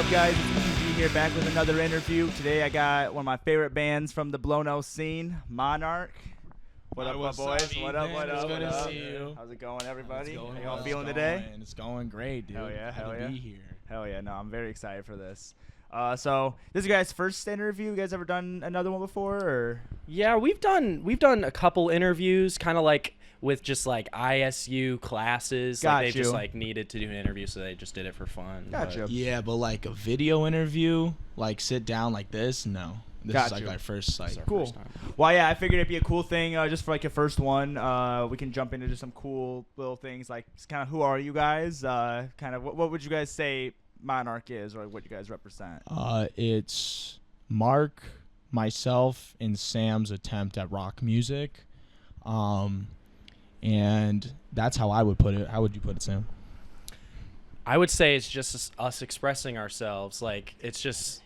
up, guys? It's EG here, back with another interview. Today I got one of my favorite bands from the Blono scene, Monarch. What up, my boys? What up? It's good to see you. How's it going, everybody? How you all feeling today? It's going great, dude. Hell yeah, hell yeah. Be here. Hell yeah, no, I'm very excited for this. So this is your guys' first interview. You guys ever done another one before, or? Yeah, we've done a couple interviews, kind of like with just like ISU classes. Got like they you. just like needed to do an interview, so they just did it for fun. Gotcha. Yeah, but like a video interview, like sit down like this, no. This is like our first like. Cool. First time. Well, yeah, I figured it'd be a cool thing just for like your first one. We can jump into just some cool little things, like kind of who are you guys? Kind of what would you guys say Monarch is, or what you guys represent? It's Mark, myself, and Sam's attempt at rock music. And that's how I would put it. How would you put it, Sam? I would say it's just us expressing ourselves. Like it's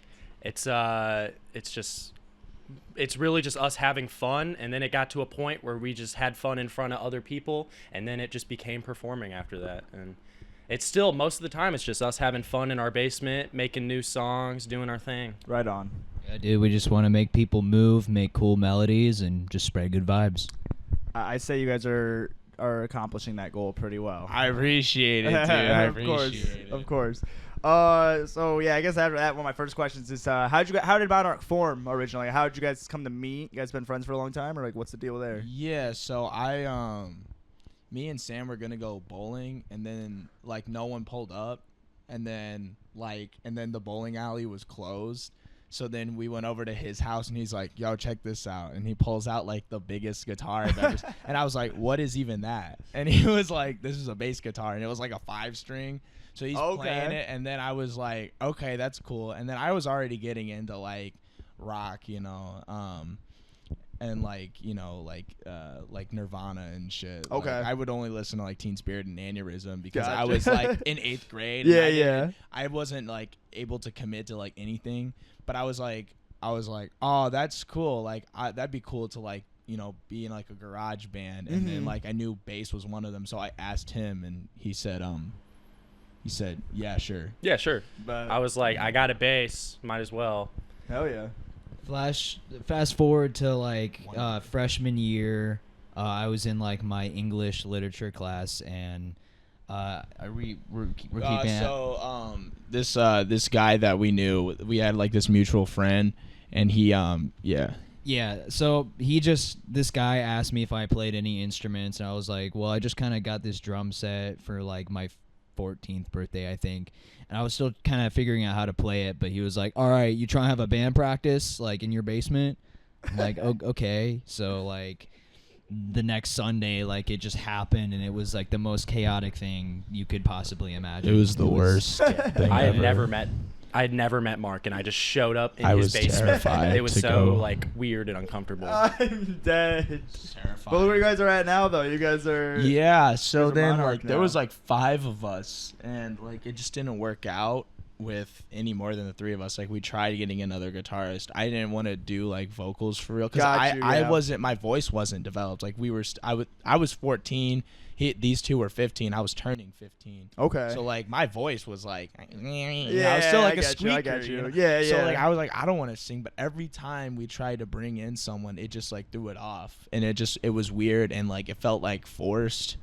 really just us having fun, and then it got to a point where we just had fun in front of other people, and then it just became performing after that. And it's still, most of the time, it's just us having fun in our basement, making new songs, doing our thing. Right on. Yeah, dude, we just want to make people move, make cool melodies, and just spread good vibes. I say you guys are accomplishing that goal pretty well. I appreciate it, dude. Of course. So yeah, I guess after that, one of my first questions is, how did Monarch form originally? How did you guys come to meet? You guys been friends for a long time, or like what's the deal there? Yeah, so me and Sam were gonna go bowling, and then like no one pulled up, and then the bowling alley was closed. So then we went over to his house, and he's like, "Yo, check this out!" And he pulls out like the biggest guitar I've ever. And I was like, "What is even that?" And he was like, "This is a bass guitar," and it was like a 5-string. So he's playing it, and then I was like, "Okay, that's cool." And then I was already getting into like rock, and like Nirvana and shit. Okay. Like, I would only listen to like Teen Spirit and Aneurysm because Gotcha. I was like in 8th grade. Yeah. I wasn't like able to commit to like anything, but I was like, oh, that's cool. Like that'd be cool to like be in like a garage band, and then like I knew bass was one of them, so I asked him, and he said, yeah, sure. Yeah, sure. But I was like, I got a bass, might as well. hell yeah. Fast forward to like freshman year, I was in like my English literature class, and we're keeping this guy that we knew, we had like this mutual friend, and he Yeah, so this guy asked me if I played any instruments, and I was like, well, I just kind of got this drum set for like my 14th birthday, I think, and I was still kind of figuring out how to play it, but he was like, all right, you trying to have a band practice like in your basement? I'm like, okay. So like the next Sunday, like it just happened, and it was like the most chaotic thing you could possibly imagine. It was the worst thing I had ever. never met Mark, and I just showed up in I his was basement. terrified It was to so go. like weird and uncomfortable. I'm dead. Terrifying. But where you guys are at now, though? You guys are. Yeah, so There's a then Monarch like there now. was like 5 of us, and like it just didn't work out with any more than the 3 of us. Like we tried getting another guitarist. I didn't want to do like vocals for real because I wasn't, my voice wasn't developed. Like we were I was 14. These 2 were 15. I was turning 15. Okay. So like my voice was like, I Yeah, was still like I a got you, I squeaker. got you. know? Yeah, So yeah. like I was like, I don't want to sing, but every time we tried to bring in someone, it just like threw it off, and it was weird, and like it felt like forced.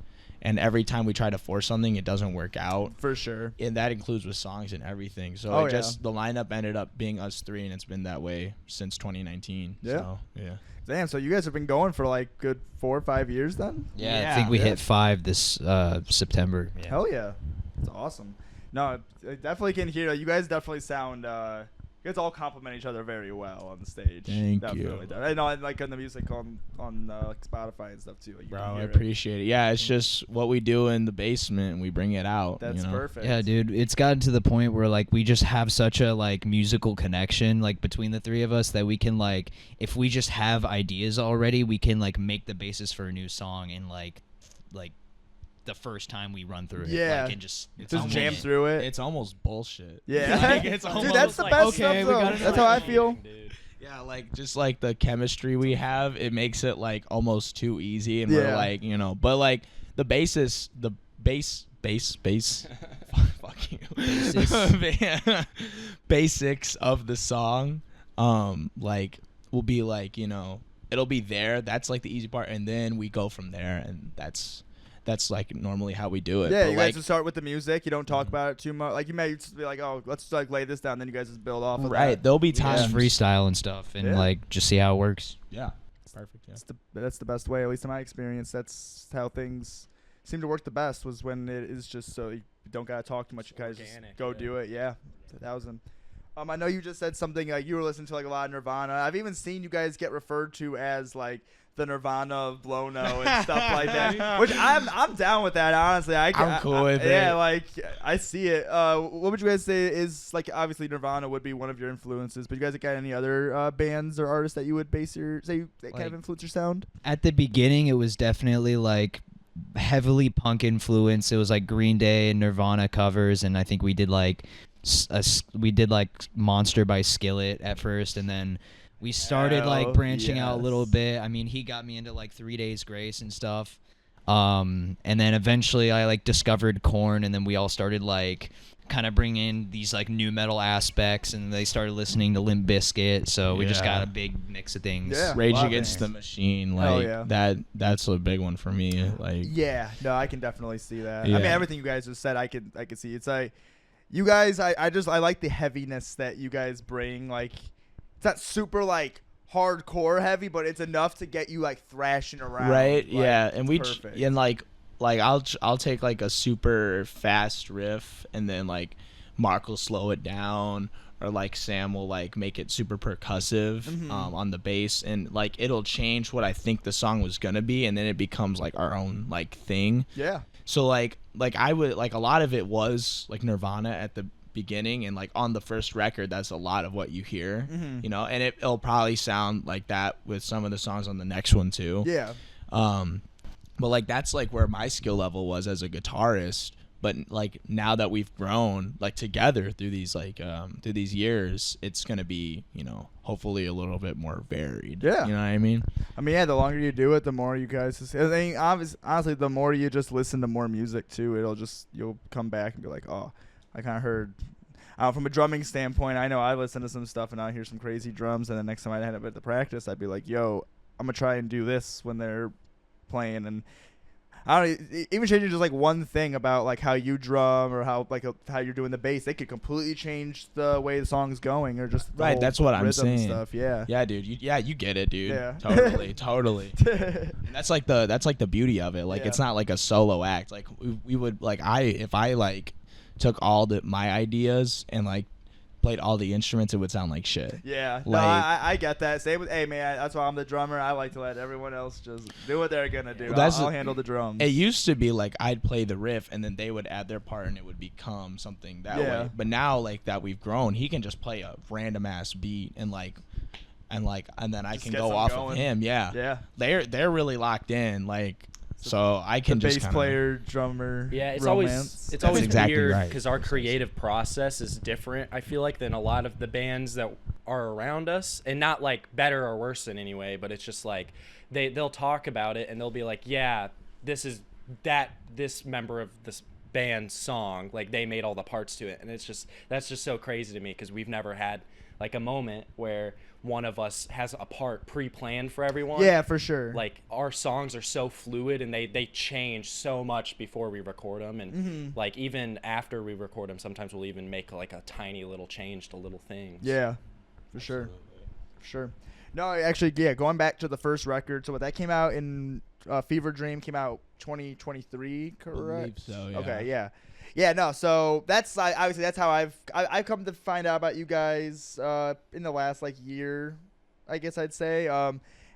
And every time we try to force something, it doesn't work out. For sure. And that includes with songs and everything. So the lineup ended up being us 3, and it's been that way since 2019. Yeah. So, yeah. Damn, so you guys have been going for like good 4 or 5 years then? Yeah, I think we hit 5 this September. Yeah. Hell yeah. That's awesome. No, I definitely can hear. You guys definitely sound. You guys all compliment each other very well on the stage. Thank definitely. you. I know, and like on the music on like Spotify and stuff too. You Bro, can I hear it. appreciate it. Yeah, it's just what we do in the basement, and we bring it out. That's perfect. Yeah, dude, it's gotten to the point where like we just have such a like musical connection like between the 3 of us that we can like, if we just have ideas already, we can like make the basis for a new song in like the first time we run through it. Yeah. Like, and just jam through it. It's almost bullshit. Yeah. Like, it's Dude, almost that's the like, best okay, stuff, we though. got That's how I feel. Yeah, like just like the chemistry we have, it makes it like almost too easy, and we're Yeah. like, but like the bass. Fuck you. Basis. basics of the song, like will be like, it'll be there. That's like the easy part, and then we go from there, and that's like normally how we do it. Yeah, But you like, guys just start with the music. You don't talk about it too much. Like you may just be like, oh, let's like lay this down. Then you guys just build off of right? that. There'll be Just times. freestyle and stuff, and Yeah. like just see how it works. Yeah, perfect. Yeah. That's the best way, at least in my experience. That's how things seem to work the best. Was when it is just so you don't gotta talk too much. You guys just Organic, go yeah. do it. Yeah, 1,000. I know you just said something like you were listening to like a lot of Nirvana. I've even seen you guys get referred to as like the Nirvana of Blono and stuff like that. Which I'm down with that, honestly. I'm cool with it. Yeah, like I see it. What would you guys say is like obviously Nirvana would be one of your influences, but you guys got any other bands or artists that you would base that kind Like- of influence your sound? At the beginning, it was definitely like heavily punk influence. It was like Green Day and Nirvana covers, and I think we did like Monster by Skillet at first, and then we started like branching out a little yes. bit. I mean, he got me into like 3 Days Grace and stuff. And then eventually I like discovered Korn, and then we all started like kind of bring in these like new metal aspects, and they started listening to Limp Bizkit, so we just Yeah. got a big mix of things. Yeah. Rage Love Against it. the Machine, Hell like yeah. that's a big one for me. Like, Yeah, no, I can definitely see that. I Yeah. mean, everything you guys just said, I could see. It's like you guys, I like the heaviness that you guys bring. Like, it's not super like hardcore heavy, but it's enough to get you like thrashing around. right? Like, Yeah, it's and perfect. and like I'll take like a super fast riff, and then like Mark will slow it down, or like Sam will like make it super percussive on the bass, and like it'll change what I think the song was gonna be, and then it becomes like our own like thing. Yeah, So like I would like a lot of it was like Nirvana at the beginning, and like on the first record, that's a lot of what you hear, and it'll probably sound like that with some of the songs on the next one too. yeah, But like that's like where my skill level was as a guitarist. But like now that we've grown like together through these through these years, it's gonna be hopefully a little bit more varied. Yeah. You know what I mean? I mean, yeah, the longer you do it, the more you guys. I think honestly, the more you just listen to more music too, you'll come back and be like, oh, I kind of heard. From a drumming standpoint, I know I listen to some stuff and I hear some crazy drums, and the next time I had it at the practice, I'd be like, yo, I'm gonna try and do this when they're playing, and I don't know, even changing just like one thing about like how you drum or how how you're doing the bass, they could completely change the way the song's going, or just the Right, whole that's what I'm rhythm saying. stuff. Yeah. Yeah, dude. You get it, dude. Yeah. Totally. And that's like the beauty of it. Like Yeah. it's not like a solo act. Like we would like if I like took all my ideas and like played all the instruments, it would sound like shit. Yeah, no, Like- I get that. Same with, hey man, that's why I'm the drummer. I like to let everyone else just do what they're gonna do. That's- I'll handle the drums. It used to be like I'd play the riff and then they would add their part and it would become something that Yeah. way. But now like that we've grown, he can just play a random ass beat and then I Just can get go some off going. of him. Yeah. Yeah, They're really locked in. Like so I the can bass just kinda, player, drummer. Yeah, it's romance. always That's always exactly weird right. because our creative process is different. I feel like than a lot of the bands that are around us, and not like better or worse in any way, but it's just like they'll talk about it and they'll be like, yeah, this is this member of this band's song, like they made all the parts to it, and that's just so crazy to me because we've never had like a moment where one of us has a part pre-planned for everyone. Yeah, for sure. Like our songs are so fluid and they change so much before we record them, and like even after we record them, sometimes we'll even make like a tiny little change to little things. Yeah, for sure. For sure. No, actually, yeah. Going back to the first record, so what that came out in Fever Dream came out 2023, correct? Believe so, yeah. Okay, yeah. Yeah, no. So that's obviously that's how I've come to find out about you guys in the last like year, I guess I'd say.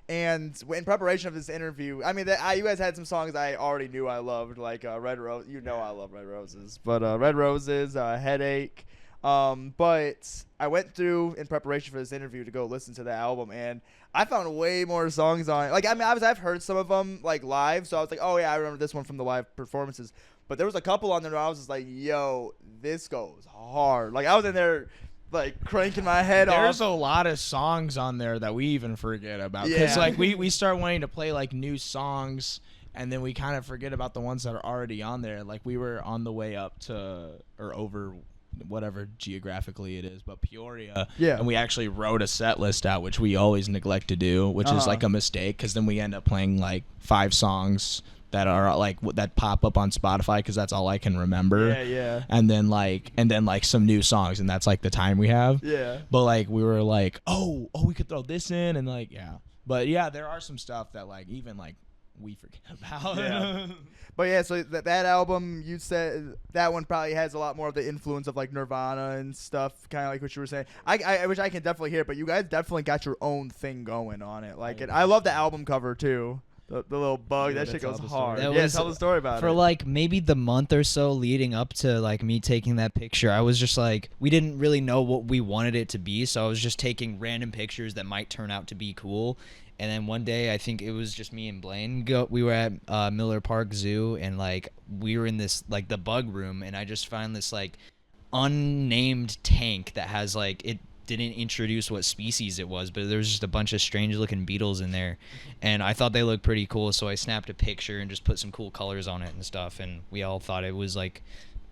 And in preparation of this interview, I mean, you guys had some songs I already knew I loved, like Red Rose. You know I love Red Roses, but Red Roses, Headache. But I went through in preparation for this interview to go listen to the album, and I found way more songs on it. Like, I mean, I've heard some of them like live, so I was like, oh yeah, I remember this one from the live performances. But there was a couple on there where I was just like, yo, this goes hard. Like, I was in there like cranking my head There's off. a lot of songs on there that we even forget about. Because Yeah. like we start wanting to play like new songs, and then we kind of forget about the ones that are already on there. Like we were on the way up to or over whatever geographically it is, but Peoria. Yeah. And we actually wrote a set list out, which we always neglect to do, which is like a mistake, because then we end up playing like 5 songs that are like that pop up on Spotify, because that's all I can remember. Yeah. And then like some new songs, and that's like the time we have. Yeah. But like we were like, oh, we could throw this in, and like but yeah, there are some stuff that like even like we forget about. Yeah. But yeah, so that album, you said that one probably has a lot more of the influence of like Nirvana and stuff, kind of like what you were saying. Which I can definitely hear, but you guys definitely got your own thing going on it. Like, I love the album cover too. The little bug, that shit goes hard. That Yeah, was- tell the story about For it. like maybe the month or so leading up to like me taking that picture, I was just like, we didn't really know what we wanted it to be, so I was just taking random pictures that might turn out to be cool. And then one day, I think it was just me and Blain. We were at Miller Park Zoo, and like we were in this like the bug room, and I just found this like unnamed tank that has like it didn't introduce what species it was, but there was just a bunch of strange looking beetles in there, and I thought they looked pretty cool, so I snapped a picture and just put some cool colors on it and stuff, and we all thought it was like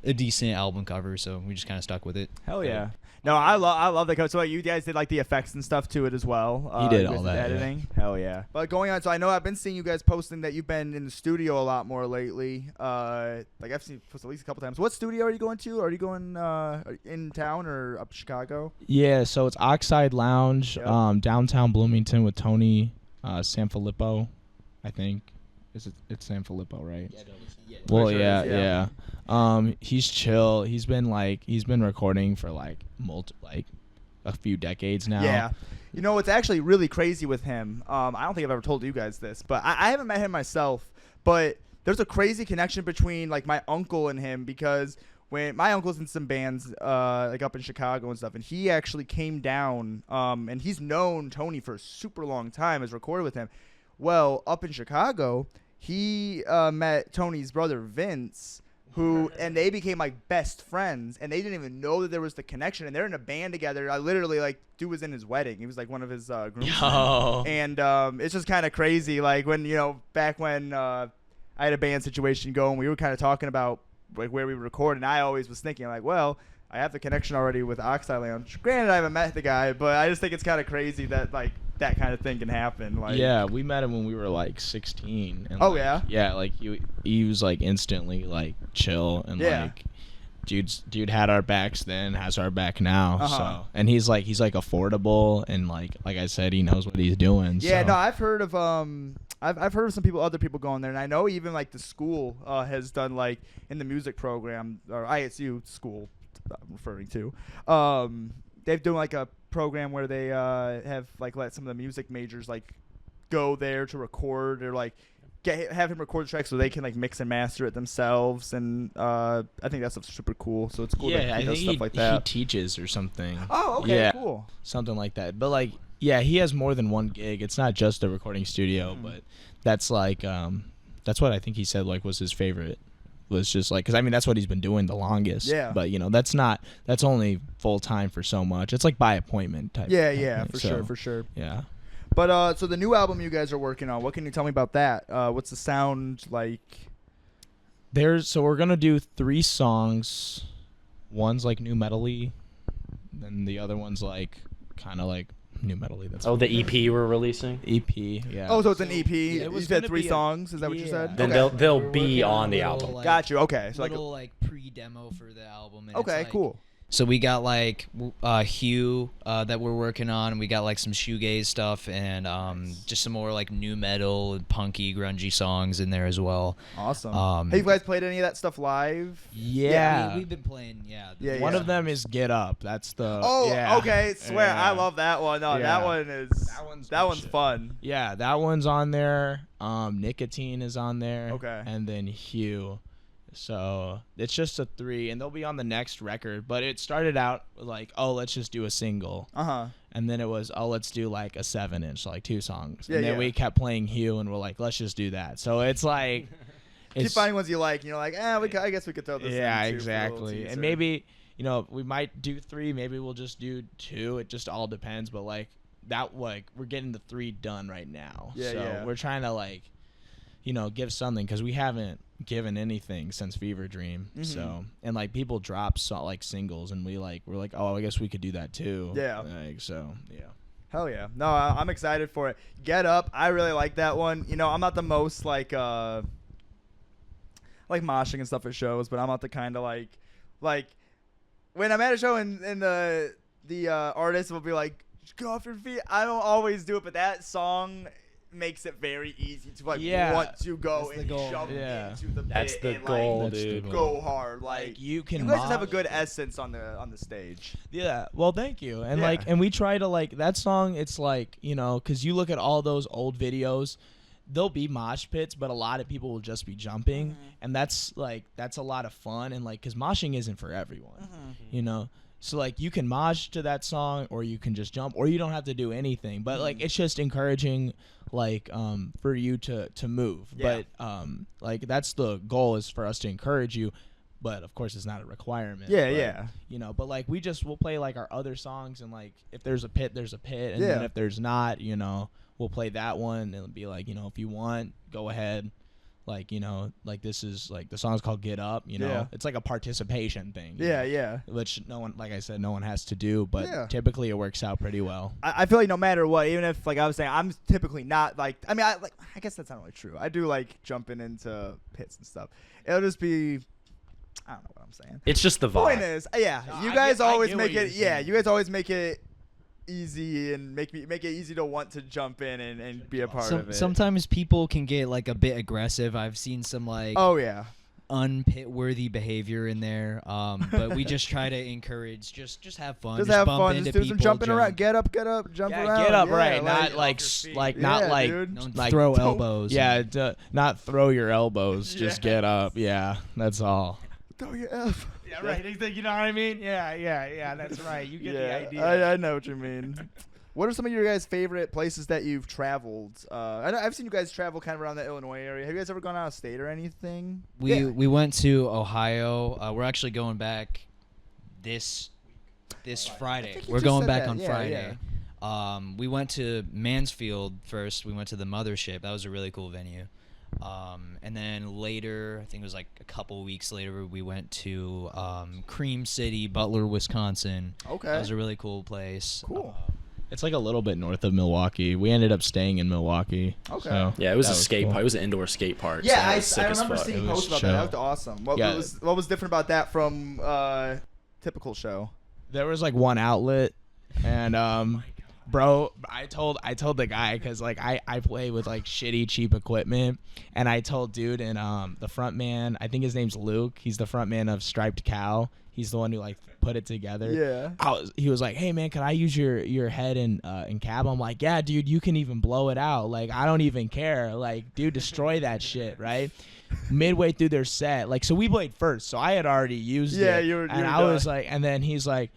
a decent album cover, so we just kind of stuck with it. Hell yeah. No, I love the cover. So you guys did like the effects and stuff to it as well. He did you all guys that, did yeah. editing. Hell yeah. But going on, so I know I've been seeing you guys posting that you've been in the studio a lot more lately. Like I've seen post at least a couple times. What studio are you going to? Are you going in town or up Chicago? Yeah, so it's Oxide Lounge, Yep. downtown Bloomington with Tony Sanfilippo, I think. It's Sanfilippo, right? Well, Pretty sure it is, yeah. He's chill. He's been recording for like a few decades now. Yeah. You know, it's actually really crazy with him. I don't think I've ever told you guys this, but I haven't met him myself. But there's a crazy connection between like my uncle and him, because when my uncle's in some bands like up in Chicago and stuff, and he actually came down, and he's known Tony for a super long time, has recorded with him. Well, up in Chicago, he met Tony's brother Vince, and they became like best friends, and they didn't even know that there was the connection, and they're in a band together. I literally like dude was in his wedding. He was like one of his groomsmen. And it's just kind of crazy. Like when back when I had a band situation going, we were kind of talking about like where we would record, and I always was thinking like, well, I have the connection already with Oxide Lounge. Granted, I haven't met the guy, but I just think it's kind of crazy that like that kind of thing can happen. Like, yeah, we met him when we were like 16. And, Oh, like, yeah? Yeah, like he was like instantly like chill, and Yeah. like dude had our backs then, has our back now. Uh-huh. So, and he's like affordable, and like I said, he knows what he's doing. Yeah, so. no, I've heard of I've heard of other people going there, and I know even like the school has done like in the music program, or ISU school I'm referring to. They've done like a program where they have like let some of the music majors like go there to record, or like have him record the track so they can like mix and master it themselves, and I think that's super cool. So it's cool that Yeah, he I does think stuff like he that. teaches or something. Oh, okay, Yeah. cool. Something like that. But like, yeah, he has more than one gig. It's not just a recording studio, but that's like that's what I think he said like was his favorite. Was just like, because I mean that's what he's been doing the longest. Yeah. But that's only full time for so much. It's like by appointment type. Yeah, thing. for So, sure, for sure. Yeah. But so the new album you guys are working on, what can you tell me about that? What's the sound like? So we're gonna do 3 songs. One's like new metal-y, then the other one's like kind of like new metal-y. That's Oh, the EP we're releasing. EP. Yeah. Oh, so it's an EP. it You was said gonna 3 be a- songs. Is that what you said? yeah. Then Okay. they'll We're be working on the a little, album. like, Got you. Okay. So little like pre-demo for the album. And it's, okay, like- cool. So we got like Hugh that we're working on, and we got like some shoegaze stuff, and just some more like new metal, punky, grungy songs in there as well. Awesome. Um, Have you guys played any of that stuff live? Yeah. we've been playing. Yeah, One yeah. of them is Get Up. That's the. Oh, yeah. okay. Swear, I Yeah. love that one. No, Yeah. that one is. That one's That one's good shit. fun. Yeah, that one's on there. Nicotine is on there. Okay. And then Hugh. So it's just a 3, and they'll be on the next record. But it started out like, oh, let's just do a single. And then it was, oh, let's do like a 7-inch, like 2 songs. Yeah, and then yeah. we kept playing Hugh, and we're like, let's just do that. So it's like, Keep finding ones you like, and you're like, I guess we could throw this. yeah, in too for a little exactly. teaser. And maybe, we might do 3. Maybe we'll just do 2. It just all depends. But like that, like we're getting the 3 done right now. Yeah, so yeah. we're trying to like, give something, because we haven't given anything since Fever Dream. So, and like people drop like singles, and we're like, oh, I guess we could do that too. Yeah. Like, so yeah. Hell yeah. No, I'm excited for it. Get Up. I really like that one. I'm not the most like moshing and stuff at shows, but I'm not the kind of like when I'm at a show and the artist will be like, go off your feet. I don't always do it, but that song makes it very easy to want to go and jump into the pit. That's the and, goal, dude. Go hard. Like you can. You guys just have a good essence on the stage. Yeah. Well, thank you. And and we try to that song. It's like, because you look at all those old videos, there'll be mosh pits, but a lot of people will just be jumping, and that's a lot of fun. And because moshing isn't for everyone, So you can mosh to that song, or you can just jump, or you don't have to do anything. But it's just encouraging, for you to move. Yeah. But that's the goal, is for us to encourage you. But of course, it's not a requirement. Yeah, But But we'll play our other songs, and if there's a pit, there's a pit, and then if there's not, we'll play that one, and it'll be if you want, go ahead. This is the song's called Get Up, it's like a participation thing. Yeah. Which no one, like I said, no one has to do, but typically it works out pretty well. I feel like no matter what, even if I was saying, I'm typically not I guess that's not really true. I do jumping into pits and stuff. It'll just be, I don't know what I'm saying. It's just the vibe. Point is, you guys always make it. Yeah, you guys always make it easy and make it easy to want to jump in and be a part of it. Sometimes people can get a bit aggressive. I've seen some unpit-worthy behavior in there. But we just try to encourage, just have fun. Just have bump fun. Into Just do some people, jumping around. Get up, jump around. Get up, yeah, right? Not dude. Don't throw elbows. Not throw your elbows. Just get up. Yeah, that's all. Throw your F. Yeah, right. You know what I mean? Yeah. That's right. You get the idea. I know what you mean. What are some of your guys' favorite places that you've traveled? I've seen you guys travel kind of around the Illinois area. Have you guys ever gone out of state or anything? We went to Ohio. We're actually going back this Friday. We're going back on Friday. Yeah. We went to Mansfield first. We went to the Mothership. That was a really cool venue. And then later, I think it was a couple weeks later, we went to Cream City, Butler, Wisconsin. Okay. That was a really cool place. Cool. It's a little bit north of Milwaukee. We ended up staying in Milwaukee. Okay. So Yeah, it was a that skate cool. park. It was an indoor skate park. Yeah, so I it was sick remember as fuck. seeing It was posts about chill. that. That looked awesome. What was different about that from typical show? There was one outlet, and bro, I told the guy, because I play with shitty cheap equipment, and I told dude, and the front man, I think his name's Luke. He's the front man of Striped Cow. He's the one who put it together. Yeah. He was like, hey man, can I use your head and cab? I'm like, yeah, dude, you can even blow it out. I don't even care. Dude, destroy that shit, right? Midway through their set, so we played first, so I had already used it. Yeah, you were. And I was and then he's like,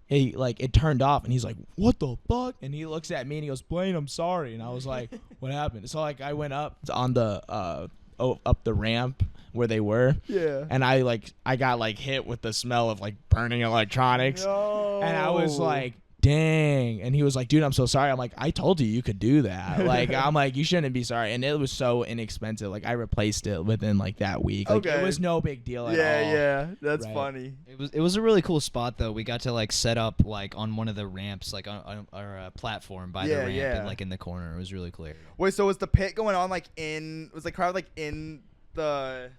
hey, it turned off, and he's like, what the fuck? And he looks at me and he goes, Blain, I'm sorry. And I was like, what happened? So I went up on the up the ramp where they were. Yeah. And I got hit with the smell of burning electronics. No. And I was like, dang. And he was like, dude, I'm so sorry. I'm like, I told you could do that. I'm like, you shouldn't be sorry. And it was so inexpensive. I replaced it within that week. Okay. It was no big deal at all. Yeah, that's Right. funny. It was a really cool spot though. We got to set up on one of the ramps, on our platform by the ramp, and in the corner. It was really clear. Wait, so was the pit going on was the crowd in the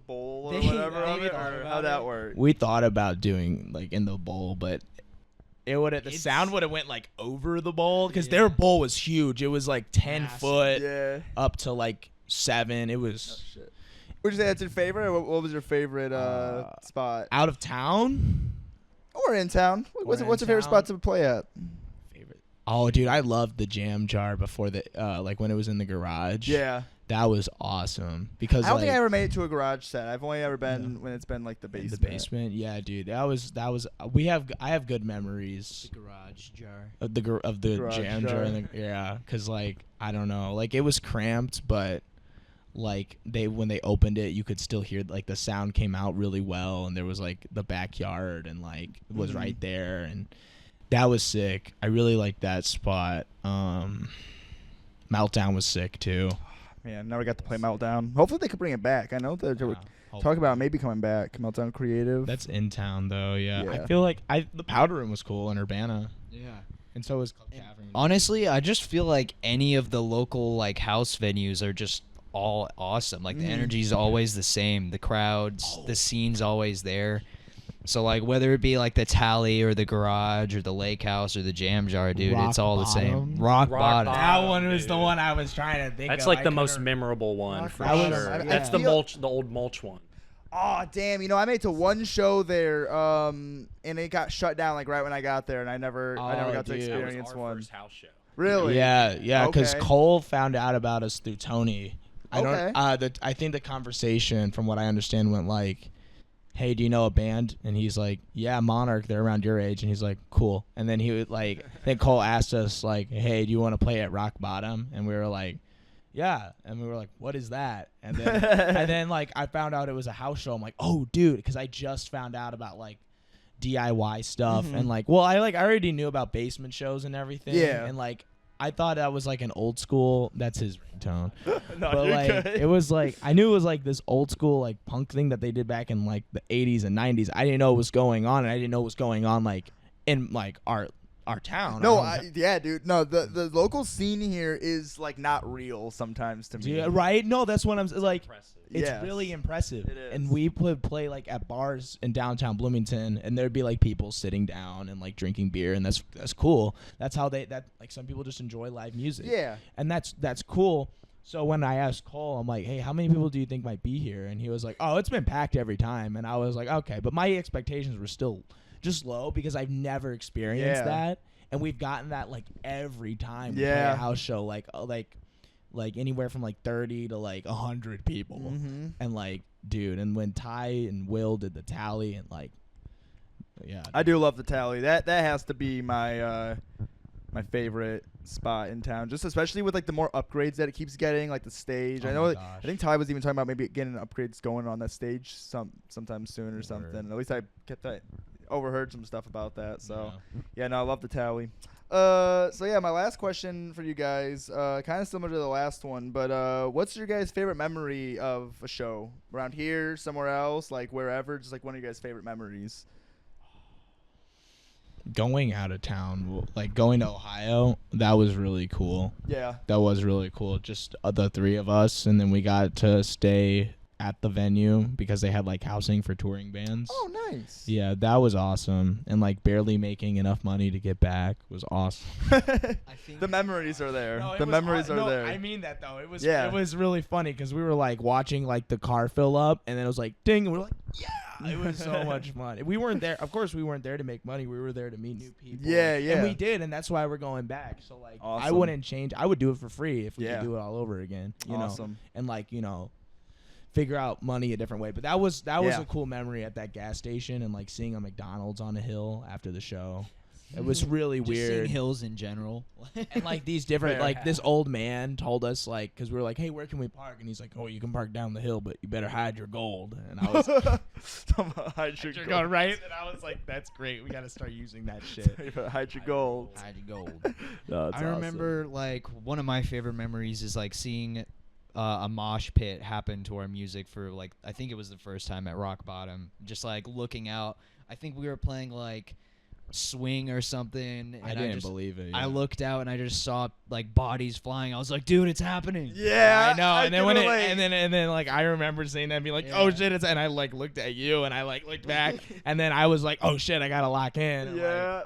bowl or whatever of it, or how'd that work? We thought about doing in the bowl, but the sound would have went over the bowl, because their bowl was huge. It was 10 Massive. foot up to 7. It was Shit. Would you say that's your favorite, or what was your favorite spot? out of town. Or in town? What's in your favorite town. spot to play at? Favorite. Oh, dude, I loved the jam jar before the when it was in the garage. Yeah. That was awesome, because I don't think I ever made it to a garage set. I've only ever been when it's been the in basement. the basement. Yeah, dude, that was. I have good memories. The garage jar. Of the Garage jam jar. jar, yeah, because I don't know, it was cramped, but when they opened it, you could still hear the sound came out really well, and there was the backyard, and it was right there, and that was sick. I really liked that spot. Meltdown was sick too. Man, never got to play Meltdown. Hopefully they could bring it back. I know that they were talking about maybe coming back. Meltdown Creative. That's in town though. Yeah. Yeah. I feel like the Powder Room was cool in Urbana, Yeah. and so was Club Cavern. Honestly, I just feel like any of the local like house venues are just all awesome. Like the energy's always the same. The crowds, the scene's always there. So like whether it be like the Tally or the Garage or the Lake House or the Jam Jar, dude, Rock it's all the same. Bottom. Rock Rock Bottom. Bottom. That one was dude. the one I was trying to think That's of. like I the most couldn't- memorable one Rock for Bottom. sure. I That's the feel- the old mulch one. Oh, damn. You know, I made it to one show there, and it got shut down like right when I got there, and I never got to dude. That experience was our one. first house show. Really? Yeah, because Okay. Cole found out about us through Tony. Okay. I think the conversation, from what I understand, went like, "Hey, do you know a band?" And he's like, "Yeah, Monarch. They're around your age." And he's like, "Cool." And then he would like, then Cole asked us like, "Hey, do you want to play at Rock Bottom?" And we were like, "Yeah." And we were like, "What is that?" And then and then like I found out it was a house show. I'm like, "Oh, dude," because I just found out about like DIY stuff and like, well, I already knew about basement shows and everything. Yeah. And like I thought that was like an old school. That's his ringtone. No, But you're like good. it was like I knew it was like this old school like punk thing that they did back in like the 80s and 90s. I didn't know what was going on, and I didn't know what was going on like in like our town. No, our hometown. yeah, dude. No, the local scene here is like not real sometimes to me. Yeah, right? No, that's what I'm like. Impressive. It's Yes. really impressive. It is. And we would play like at bars in downtown Bloomington, and there'd be like people sitting down and like drinking beer, and that's cool. That's how like some people just enjoy live music. Yeah. And that's cool. So when I asked Cole, I'm like, "Hey, how many people do you think might be here?" And he was like, "Oh, it's been packed every time." And I was like, "Okay," but my expectations were still just low because I've never experienced Yeah. that, and we've gotten that like every time we play Yeah. a house show, like anywhere from like 30 to like 100 people. Mm-hmm. And like, dude, and when Ty and Will did the Tally, and like, yeah, I do love the Tally. That has to be my my favorite spot in town. Just especially with like the more upgrades that it keeps getting, like the stage. Oh I my know. gosh. I think Ty was even talking about maybe getting upgrades going on that stage sometime soon or Word. something. At least I overheard some stuff about that. So Yeah. yeah, no, I love the Tally. So yeah, my last question for you guys, kind of similar to the last one, but what's your guys' favorite memory of a show around here, somewhere else, like wherever? Just like one of your guys' favorite memories. Going out of town, like going to Ohio, that was really cool. Yeah. That was really cool. Just the three of us, and then we got to stay at the venue because they had like housing for touring bands. Oh, nice. Yeah, that was awesome. And like barely making enough money to get back was awesome. I think The memories are there. No, it The was memories aw- are no, there. I mean that though. Yeah. It was really funny because we were like watching like the car fill up, and then it was like ding, and we were like, yeah. It was so much fun. We weren't there. Of course, we weren't there to make money. We were there to meet new people. Yeah, yeah. And we did, and that's why we're going back. So like, I Awesome. wouldn't change. I would do it for free if we Yeah. could do it all over again. You Awesome. know, and like figure out money a different way. But that was Yeah. a cool memory at that gas station, and like seeing a McDonald's on a hill after the show. It was really just seeing weird. hills in general. And like these different, Fair. like this old man told us like, because we were like, hey, where can we park? And he's like, oh, you can park down the hill, but you better hide your gold. And I was Hide your you're gold. going right, and I was like, that's great. We got to start using that shit. You better hide your gold. Hide your gold. No, it's I remember like one of my favorite memories is like seeing a mosh pit happen to our music for like I think it was the first time at Rock Bottom. Just like looking out, I think we were playing like Swing or something. I And didn't just, believe it. I yeah. looked out and I just saw like bodies flying. I was like, dude, it's happening. Yeah, I know, and then can when relate. and then like I remember seeing that and be like, oh Yeah. shit, it's, and I like looked at you and I like looked back and then I was like, oh shit, I gotta lock in. And, like, Yeah.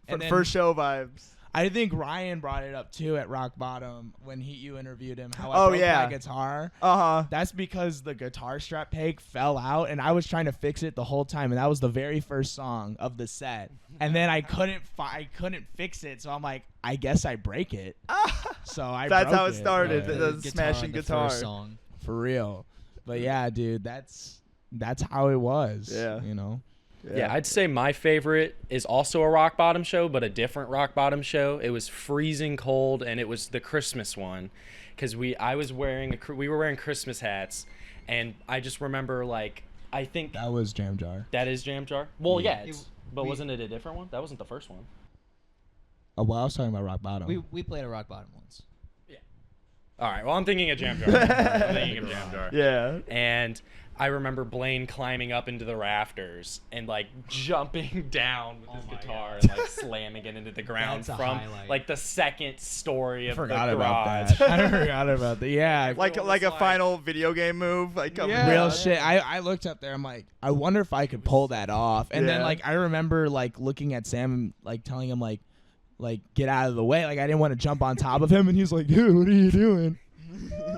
and then- First show vibes. I think Ryan brought it up too at Rock Bottom when you interviewed him. How I Oh, broke yeah. my guitar. Uh-huh. That's because the guitar strap peg fell out, and I was trying to fix it the whole time, and that was the very first song of the set. And then I couldn't fix it, so I'm like, I guess I break it. So I. That's broke how it started. Yeah, The smashing the guitar. first song. for real. But yeah, dude, that's how it was. Yeah. You know. Yeah, I'd say my favorite is also a Rock Bottom show, but a different Rock Bottom show. It was freezing cold, and it was the Christmas one, because we were wearing Christmas hats, and I just remember like I think That was Jam Jar. that is Jam Jar. Well, yeah, It- but we- wasn't it a different one? That wasn't the first one. Oh, well, I was talking about Rock Bottom. We played a Rock Bottom once. All right. Well, I'm thinking of Jam Jar. I'm thinking of Jam Jar. Yeah. And I remember Blain climbing up into the rafters and like jumping down with his guitar and like slamming it into the ground That's a from highlight. like the second story of Forgot the about garage. that. I forgot about that. Yeah. Like Everyone like was a like- final video game move. Like Real shit. I looked up there. I'm like, I wonder if I could pull that off. And then Yeah. like I remember like looking at Sam and like telling him like get out of the way. Like I didn't want to jump on top of him. And he's like, dude, what are you doing?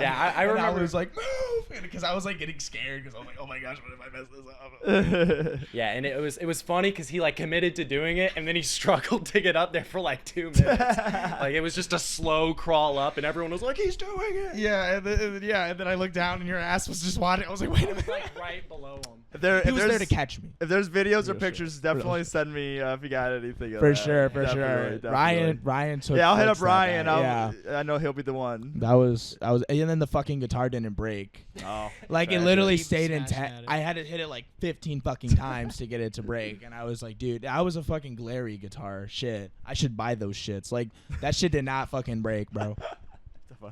Yeah, I And remember. I was like, move, because I was like getting scared because I was like, oh my gosh, what if I mess this up? Yeah, and it was funny because he like committed to doing it, and then he struggled to get up there for like 2 minutes. Like it was just a slow crawl up, and everyone was like, "He's doing it." Yeah, and then I looked down and your ass was just watching. I was like, wait a minute. Like right below him. If He was there to catch me. If there's videos or Real pictures, shit. definitely send me if you got anything. Of For that. sure. Definitely. Ryan took. Yeah, I'll hit flicks up that Ryan. night. Yeah. I know he'll be the one. That was, and then the fucking guitar didn't break. Oh, Like it tragic. literally Keep stayed smashing intact. at it. I had to hit it like 15 fucking times to get it to break, and I was like, dude, that was a fucking glary guitar. Shit, I should buy those shits. Like that shit did not fucking break, bro.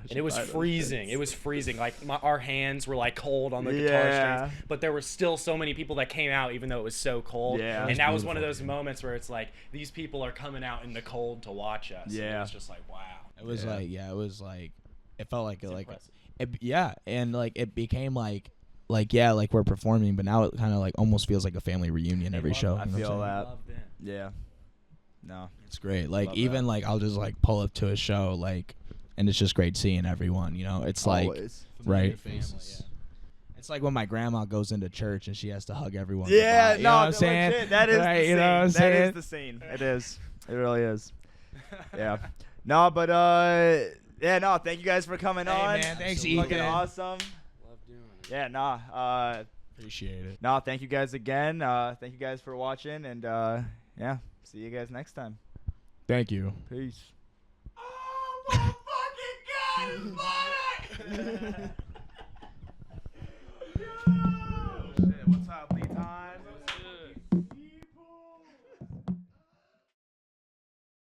And it was freezing. It was freezing. Like our hands were like cold on the guitar Yeah. strings, but there were still so many people that came out, even though it was so cold. Yeah. And that was one of beautiful, those moments where it's like these people are coming out in the cold to watch us. And Yeah. it was just like wow. It was it was like, it felt like It's like, impressive. and like it became like we're performing, but now it kind of like almost feels like a family reunion every show. I you know what I'm feel saying? that. Loved it. Yeah. No. It's great. Like Love even that. like I'll just like pull up to a show like, and it's just great seeing everyone. You know, it's like Always. right. Faces. It's like when my grandma goes into church and she has to hug everyone. Yeah, goodbye. You no, know what I'm saying? legit, that is Right, the scene. you know what I'm That saying? is the scene. It is. It really is. Yeah. No, but yeah, no, thank you guys for coming Hey, on. man, thanks, Fucking Ethan. awesome. Love doing it. Yeah, nah. Appreciate it. No, thank you guys again. Thank you guys for watching, and yeah, see you guys next time. Thank you. Peace. Oh my fucking god, Monarch!